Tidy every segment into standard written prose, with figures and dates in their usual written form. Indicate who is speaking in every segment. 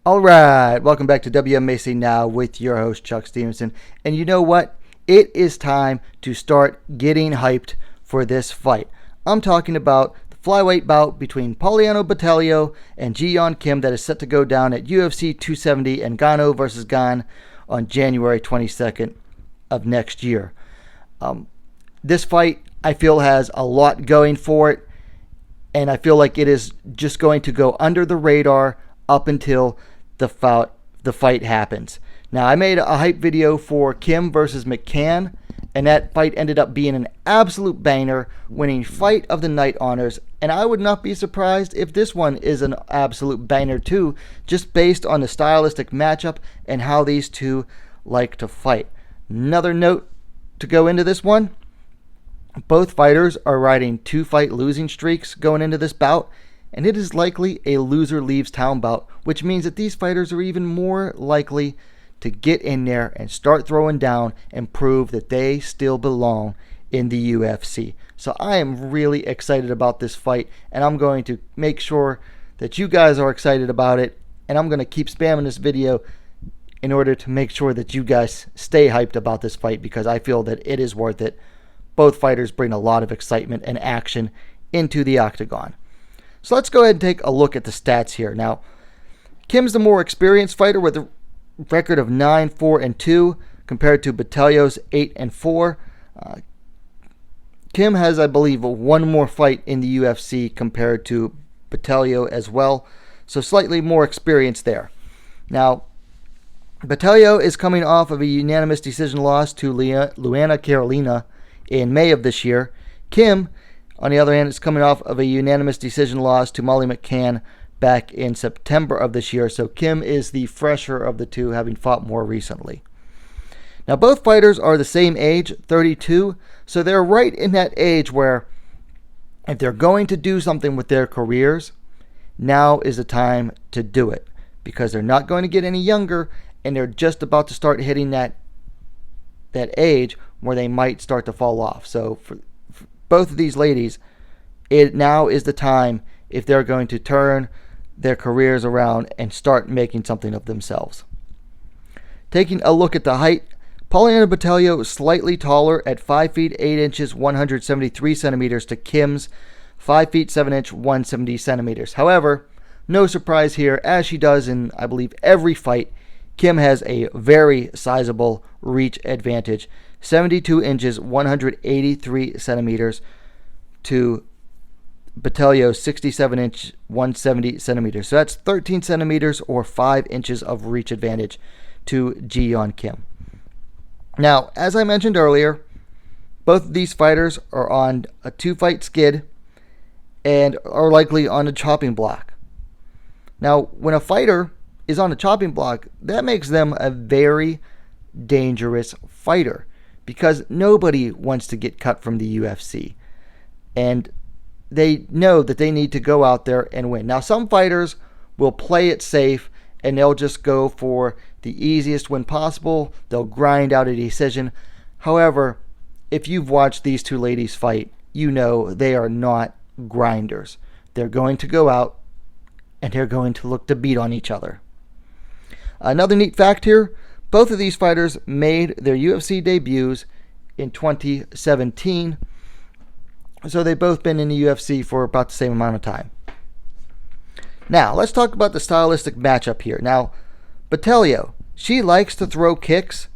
Speaker 1: All right, welcome back to WMMA Now with your host, Chuck Stevenson. And you know what? It is time to start getting hyped for this fight. I'm talking about the flyweight bout between Polyana Botelho and Yeon Kim that is set to go down at UFC 270 and Ngannou versus Gan on January 22nd of next year. This fight, I feel, has a lot going for it, and I feel like it is just going to go under the radar up until the fight happens. Now, I made a hype video for Kim versus McCann, and that fight ended up being an absolute banger, winning Fight of the Night honors, and I would not be surprised if this one is an absolute banger too, just based on the stylistic matchup and how these two like to fight. Another note to go into this one: both fighters are riding 2-fight losing streaks going into this bout, and it is likely a loser leaves town bout, which means that these fighters are even more likely to get in there and start throwing down and prove that they still belong in the UFC. So I am really excited about this fight, and I'm going to make sure that you guys are excited about it, and I'm going to keep spamming this video in order to make sure that you guys stay hyped about this fight, because I feel that it is worth it. Both fighters bring a lot of excitement and action into the octagon. So let's go ahead and take a look at the stats here. Now, Kim's the more experienced fighter with a record of 9-4-2 compared to Botelho's 8-4. Kim has, I believe, one more fight in the UFC compared to Botelho as well, so slightly more experience there. Now, Botelho is coming off of a unanimous decision loss to Luana Carolina in May of this year. Kim, on the other hand, is coming off of a unanimous decision loss to Molly McCann back in September of this year. So Kim is the fresher of the two, having fought more recently. Now, both fighters are the same age, 32, so they're right in that age where if they're going to do something with their careers, now is the time to do it, because they're not going to get any younger, and they're just about to start hitting that age where they might start to fall off. So for both of these ladies, it now is the time if they're going to turn their careers around and start making something of themselves. Taking a look at the height, Polyana Botelho is slightly taller at 5 feet 8 inches 173 centimeters to Kim's 5 feet 7 inch 170 centimeters. However, no surprise here, as she does in, I believe, every fight, Kim has a very sizable reach advantage, 72 inches 183 centimeters to Botelho's 67 inch 170 centimeters. So that's 13 centimeters or 5 inches of reach advantage to Yeon Kim. Now, as I mentioned earlier, both of these fighters are on a 2-fight skid and are likely on a chopping block. Now, when a fighter is on a chopping block, that makes them a very dangerous fighter, because nobody wants to get cut from the UFC, and they know that they need to go out there and win. Now, some fighters will play it safe and they'll just go for the easiest win possible. They'll grind out a decision. However, if you've watched these two ladies fight, you know they are not grinders. They're going to go out and they're going to look to beat on each other. Another neat fact here: both of these fighters made their UFC debuts in 2017, so they've both been in the UFC for about the same amount of time. Now, let's talk about the stylistic matchup here. Now, Botelho, she likes to throw kicks.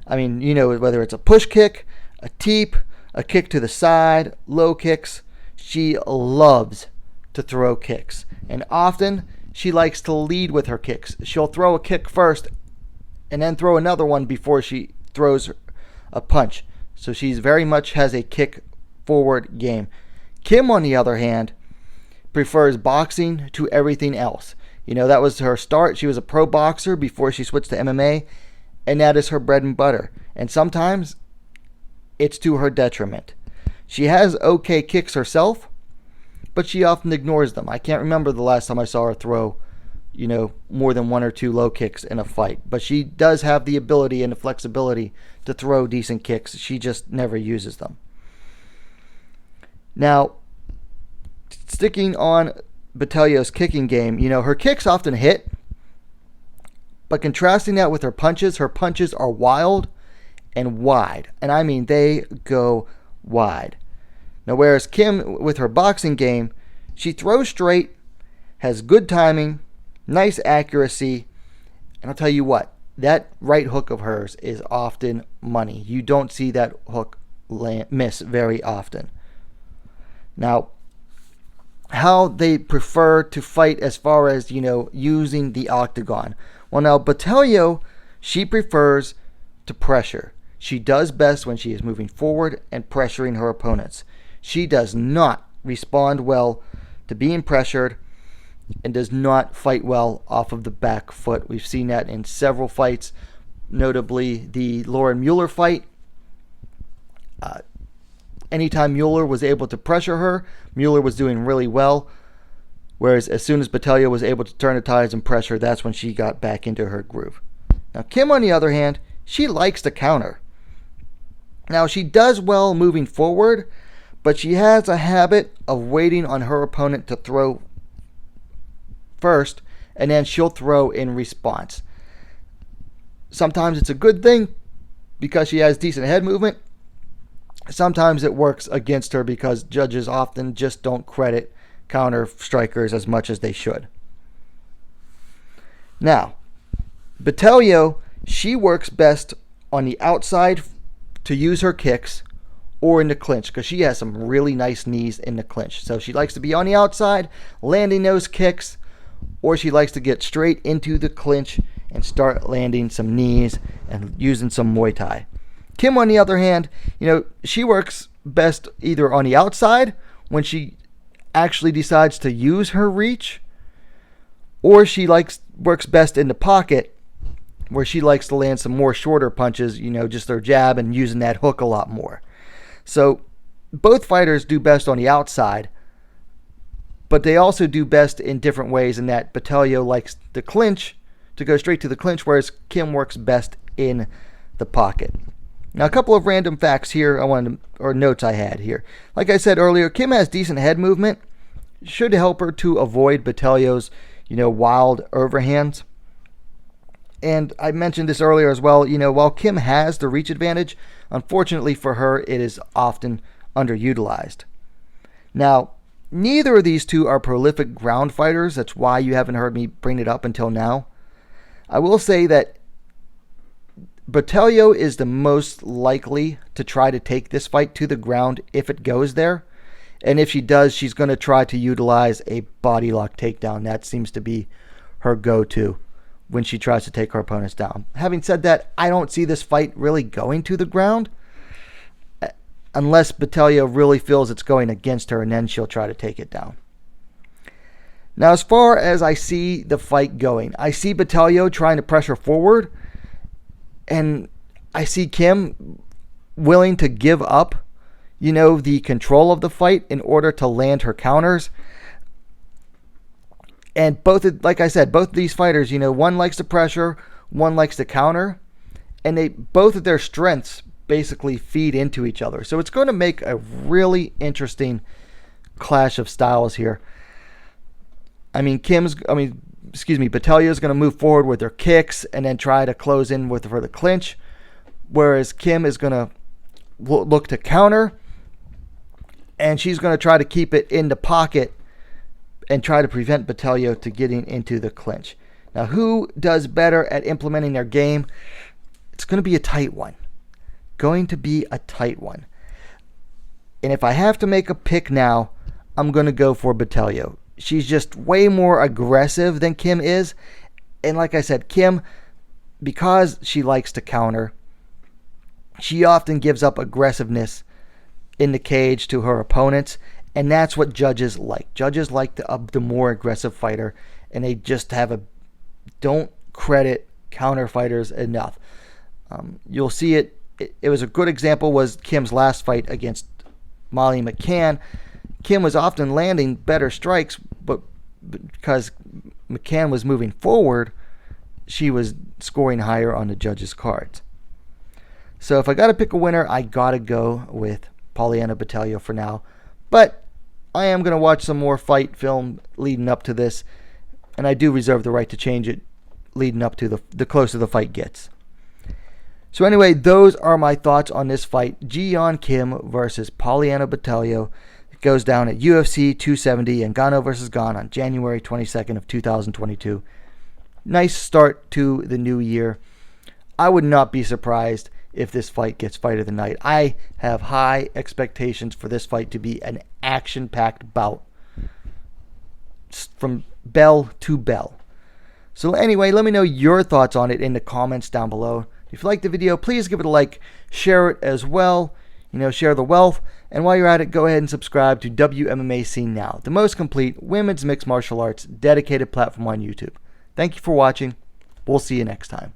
Speaker 1: I mean, you know, whether it's a push kick, a teep, a kick to the side, low kicks, she loves to throw kicks. And often, she likes to lead with her kicks. She'll throw a kick first and then throw another one before she throws a punch. So she's very much has a kick forward game. Kim, on the other hand, prefers boxing to everything else. You know, that was her start. She was a pro boxer before she switched to MMA, and that is her bread and butter. And sometimes it's to her detriment. She has okay kicks herself, but she often ignores them. I can't remember the last time I saw her throw, you know, more than 1 or 2 low kicks in a fight. But she does have the ability and the flexibility to throw decent kicks. She just never uses them. Now, sticking on Botelho's kicking game, you know, her kicks often hit, But contrasting that with her punches are wild and wide. And I mean, they go wide. Now, whereas Kim, with her boxing game, she throws straight, has good timing, nice accuracy, and I'll tell you what, that right hook of hers is often money. You don't see that hook miss very often. Now, how they prefer to fight as far as, using the octagon. Well, now, Botelho, she prefers to pressure. She does best when she is moving forward and pressuring her opponents. She does not respond well to being pressured and does not fight well off of the back foot. We've seen that in several fights, notably the Lauren Mueller fight. Anytime Mueller was able to pressure her, Mueller was doing really well. Whereas as soon as Botelho was able to turn the tides and pressure, that's when she got back into her groove. Now, Kim, on the other hand, she likes to counter. Now, she does well moving forward, but she has a habit of waiting on her opponent to throw first, and then she'll throw in response. Sometimes it's a good thing because she has decent head movement. Sometimes it works against her because judges often just don't credit counter strikers as much as they should. Now, Botelho, she works best on the outside to use her kicks or in the clinch because she has some really nice knees in the clinch. So she likes to be on the outside, landing those kicks, or she likes to get straight into the clinch and start landing some knees and using some Muay Thai. Kim, on the other hand, she works best either on the outside when she actually decides to use her reach, or she works best in the pocket where she likes to land some more shorter punches, just their jab and using that hook a lot more. So both fighters do best on the outside, but they also do best in different ways in that Botelho likes the clinch, to go straight to the clinch, whereas Kim works best in the pocket. Now, a couple of random facts here or notes I had here. Like I said earlier, Kim has decent head movement. Should help her to avoid Botelho's, wild overhands. And I mentioned this earlier as well. While Kim has the reach advantage, unfortunately for her, it is often underutilized. Now, neither of these two are prolific ground fighters. That's why you haven't heard me bring it up until now. I will say that Botelho is the most likely to try to take this fight to the ground if it goes there. And if she does, she's going to try to utilize a body lock takedown. That seems to be her go-to when she tries to take her opponents down. Having said that, I don't see this fight really going to the ground unless Botelho really feels it's going against her, and then she'll try to take it down. Now, as far as I see the fight going, I see Botelho trying to pressure forward, and I see Kim willing to give up, the control of the fight in order to land her counters. And like I said, both of these fighters, one likes to pressure, one likes to counter, and both of their strengths basically feed into each other. So it's going to make a really interesting clash of styles here. Botelho is going to move forward with her kicks and then try to close in for the clinch, whereas Kim is going to look to counter, and she's going to try to keep it in the pocket and try to prevent Botelho to getting into the clinch. Now, who does better at implementing their game? It's going to be a tight one. And if I have to make a pick now, I'm going to go for Botelho. She's just way more aggressive than Kim is. And like I said, Kim, because she likes to counter, she often gives up aggressiveness in the cage to her opponents. And that's what judges like. Judges like the more aggressive fighter. And they just don't credit counter fighters enough. You'll see it. It was a good example was Kim's last fight against Molly McCann. Kim was often landing better strikes, but because McCann was moving forward, she was scoring higher on the judges' cards. So if I got to pick a winner, I got to go with Polyana Botelho for now. But I am going to watch some more fight film leading up to this, and I do reserve the right to change it leading up to the closer the fight gets. So anyway, those are my thoughts on this fight. Yeon Kim versus Polyana Botelho. It goes down at UFC 270 and Ngannou versus Gane on January 22nd of 2022. Nice start to the new year. I would not be surprised if this fight gets fight of the night. I have high expectations for this fight to be an action-packed bout from bell to bell. So anyway, let me know your thoughts on it in the comments down below. If you liked the video, please give it a like, share it as well, share the wealth. And while you're at it, go ahead and subscribe to WMMA Scene Now, the most complete women's mixed martial arts dedicated platform on YouTube. Thank you for watching. We'll see you next time.